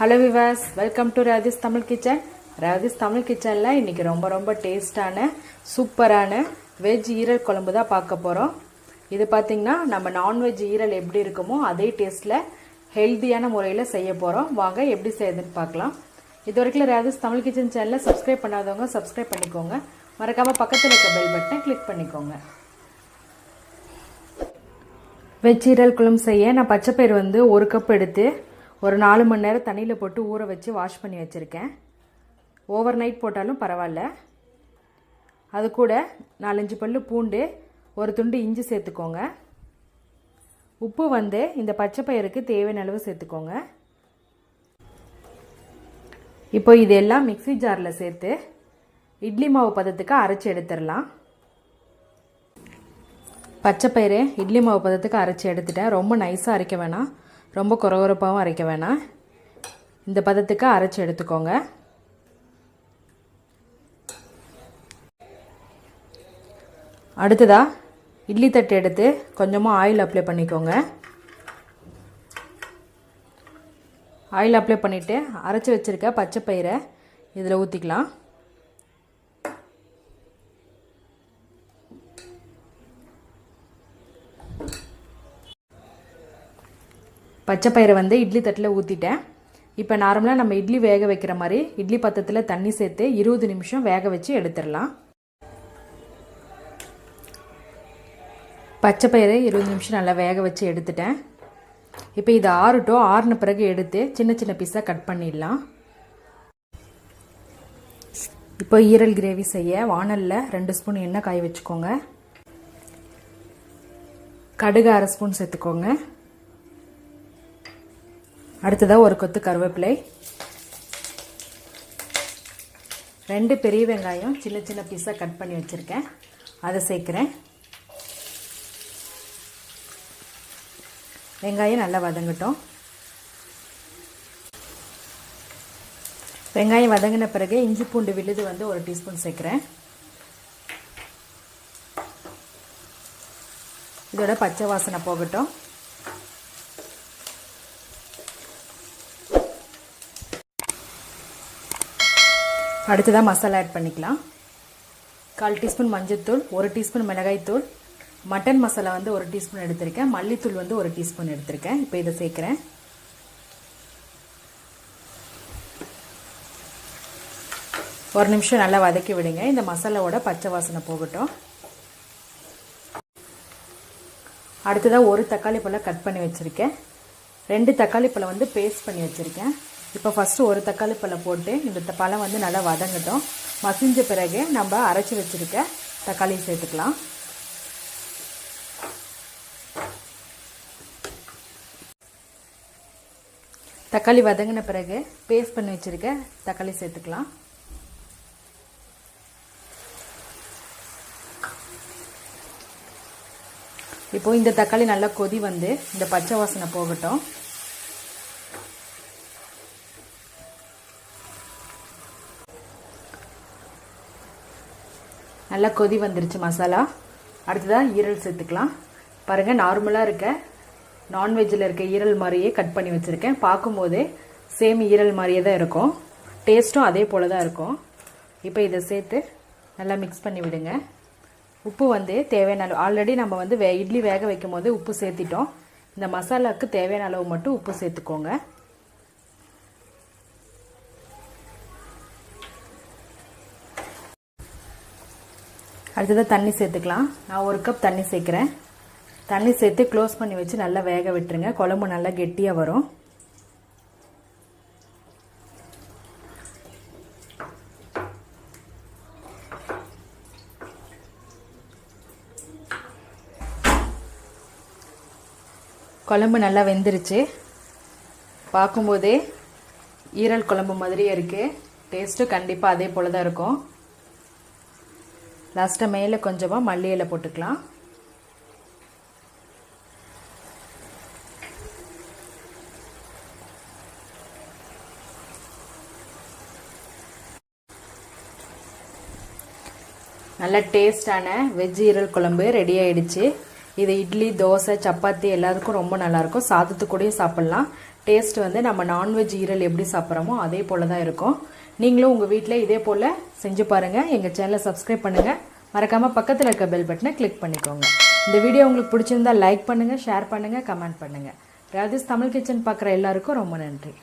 Hello Vilas, welcome to Revathi's Tamil kitchen. Revathi's Tamil கிச்சனில் இன்றைக்கி ரொம்ப டேஸ்டான சூப்பரான வெஜ் ஈரல் குழம்பு தான் பார்க்க போகிறோம். இது பார்த்திங்கன்னா நம்ம நான்வெஜ் ஈரல் எப்படி இருக்குமோ அதே டேஸ்ட்டில் ஹெல்த்தியான முறையில் செய்ய போகிறோம். வாங்க எப்படி செய்யுதுன்னு பார்க்கலாம். இது வரைக்கும் ரேவதிஸ் தமிழ் கிச்சன் சேனலில் சப்ஸ்கிரைப் பண்ணாதவங்க சப்ஸ்கிரைப் பண்ணிக்கோங்க. மறக்காமல் பக்கத்தில் இருக்க பெல் பட்டனை கிளிக் பண்ணிக்கோங்க. வெஜ் ஈரல் குழம்பு செய்ய நான் பச்சைப்பயிறு 1 கப் எடுத்து ஒரு 4 மணி நேரம் தண்ணியில் போட்டு ஊற வச்சு வாஷ் பண்ணி வச்சுருக்கேன். ஓவர் நைட் போட்டாலும் பரவாயில்ல. அது கூட 4-5 பல்லு பூண்டு, ஒரு துண்டு இஞ்சி சேர்த்துக்கோங்க. உப்பு இந்த பச்சைப்பயிருக்கு தேவையான அளவு சேர்த்துக்கோங்க. இப்போ இதெல்லாம் மிக்ஸி ஜாரில் சேர்த்து இட்லி மாவு பதத்துக்கு அரைச்சி எடுத்துடலாம். பச்சைப்பயிறு இட்லி மாவு பதத்துக்கு அரைச்சி எடுத்துட்டேன். ரொம்ப நைஸாக அரைக்க வேணாம், ரொம்ப குறகுறப்பாகவும் அரைக்க வேணாம். இந்த பதத்துக்கு அரைச்சி எடுத்துக்கோங்க. அடுத்ததாக இட்லி தட்டு எடுத்து கொஞ்சமாக ஆயில் அப்ளை பண்ணிக்கோங்க. ஆயில் அப்ளை பண்ணிவிட்டு அரைச்சி வச்சுருக்க பச்சைப்பயிரை இதில் ஊற்றிக்கலாம். பச்சைப்பயிரை இட்லி தட்டில் ஊற்றிட்டேன். இப்போ நார்மலாக நம்ம இட்லி வேக வைக்கிற மாதிரி இட்லி பாத்திரத்தில் தண்ணி சேர்த்து 20 நிமிஷம் வேக வச்சு எடுத்துடலாம். பச்சைப்பயிரை 20 நிமிஷம் நல்லா வேக வச்சு எடுத்துட்டேன். இப்போ இது ஆறுன பிறகு எடுத்து சின்ன சின்ன பீஸாக கட் பண்ணிடலாம். இப்போ ஈரல் கிரேவி செய்ய வாணலில் 2 ஸ்பூன் எண்ணெய் காய வச்சுக்கோங்க. கடுகு 1/2 ஸ்பூன் சேர்த்துக்கோங்க. அடுத்ததாக ஒரு கொத்து கருவேப்பிலை, 2 பெரிய வெங்காயம் சின்ன சின்ன பீஸாக கட் பண்ணி வச்சுருக்கேன், அதை சேர்க்குறேன். வெங்காயம் நல்லா வதங்கட்டும். வெங்காயம் வதங்கின பிறகு இஞ்சி பூண்டு விழுது 1 டீஸ்பூன் சேர்க்குறேன். இதோட பச்சை வாசனை போகட்டும். அடுத்ததாக மசாலா ஆட் பண்ணிக்கலாம். 1/4 டீஸ்பூன் மஞ்சள்தூள், 1 டீஸ்பூன் மிளகாய்த்தூள், மட்டன் மசாலா 1 டீஸ்பூன் எடுத்திருக்கேன், மல்லித்தூள் 1 டீஸ்பூன் எடுத்திருக்கேன். இப்போ இதை சேர்க்குறேன். ஒரு நிமிஷம் நல்லா வதக்கி விடுங்க. இந்த மசாலாவோட பச்சை வாசனை போகட்டும். அடுத்ததாக 1 தக்காளி பழம் கட் பண்ணி வச்சுருக்கேன். 2 தக்காளி பழம் பேஸ்ட் பண்ணி வச்சுருக்கேன். இப்போ ஃபஸ்ட்டு 1 தக்காளி பழம் போட்டு இந்த பழம் நல்லா வதங்கட்டும். மசிஞ்ச பிறகு நம்ம அரைச்சி வச்சுருக்க தக்காளி சேர்த்துக்கலாம். தக்காளி வதங்கின பிறகு பேஸ்ட் பண்ணி வச்சுருக்க தக்காளி சேர்த்துக்கலாம். இப்போ இந்த தக்காளி நல்லா கொதி இந்த பச்சை வாசனை போகட்டும். நல்லா கொதி வந்துருச்சு மசாலா. அடுத்ததாக ஈரல் சேர்த்துக்கலாம். பாருங்கள், நார்மலாக இருக்க நான்வெஜ்ஜில் இருக்க ஈரல் மாதிரியே கட் பண்ணி வச்சுருக்கேன். பார்க்கும்போதே சேம் ஈரல் மாதிரியே தான் இருக்கும், டேஸ்ட்டும் அதே போல் தான் இருக்கும். இப்போ இதை சேர்த்து நல்லா மிக்ஸ் பண்ணி விடுங்க. உப்பு தேவையான அளவு, ஆல்ரெடி நம்ம இட்லி வேக வைக்கும் போது உப்பு சேர்த்திட்டோம். இந்த மசாலாவுக்கு தேவையான அளவு மட்டும் உப்பு சேர்த்துக்கோங்க. அடுத்ததாக தண்ணி சேர்த்துக்கலாம். நான் 1 கப் தண்ணி சேர்க்குறேன். தண்ணி சேர்த்து க்ளோஸ் பண்ணி வச்சு நல்லா வேக விட்டுருங்க. குழம்பு நல்லா கெட்டியாக வரும். குழம்பு நல்லா வெந்துருச்சு. பார்க்கும்போதே ஈரல் குழம்பு மாதிரியே இருக்குது. டேஸ்ட்டும் கண்டிப்பாக அதே போல் தான் இருக்கும். லாஸ்ட்டாக மேலே கொஞ்சமாக மல்லி இலை போட்டுக்கலாம். நல்ல டேஸ்டான வெஜ் ஈரல் குழம்பு ரெடி ஆயிடுச்சு. இது இட்லி, தோசை, சப்பாத்தி எல்லாத்துக்கும் ரொம்ப நல்லாயிருக்கும். சாதத்துக்கு கூடயும் சாப்பிட்லாம். டேஸ்ட் வந்து நம்ம நான்வெஜ் ஈரல் எப்படி சாப்பிட்றோமோ அதே போல் தான் இருக்கும். நீங்களும் உங்கள் வீட்டில் இதே போல் செஞ்சு பாருங்கள். எங்கள் சேனலை சப்ஸ்கிரைப் பண்ணுங்கள். மறக்காமல் பக்கத்தில் இருக்க பெல் பட்டனை கிளிக் பண்ணிக்கோங்க. இந்த வீடியோ உங்களுக்கு பிடிச்சிருந்தா லைக் பண்ணுங்கள், ஷேர் பண்ணுங்கள், கமெண்ட் பண்ணுங்கள். ரெவாதிஸ் தமிழ் கிச்சன் பார்க்குற எல்லாருக்கும் ரொம்ப நன்றி.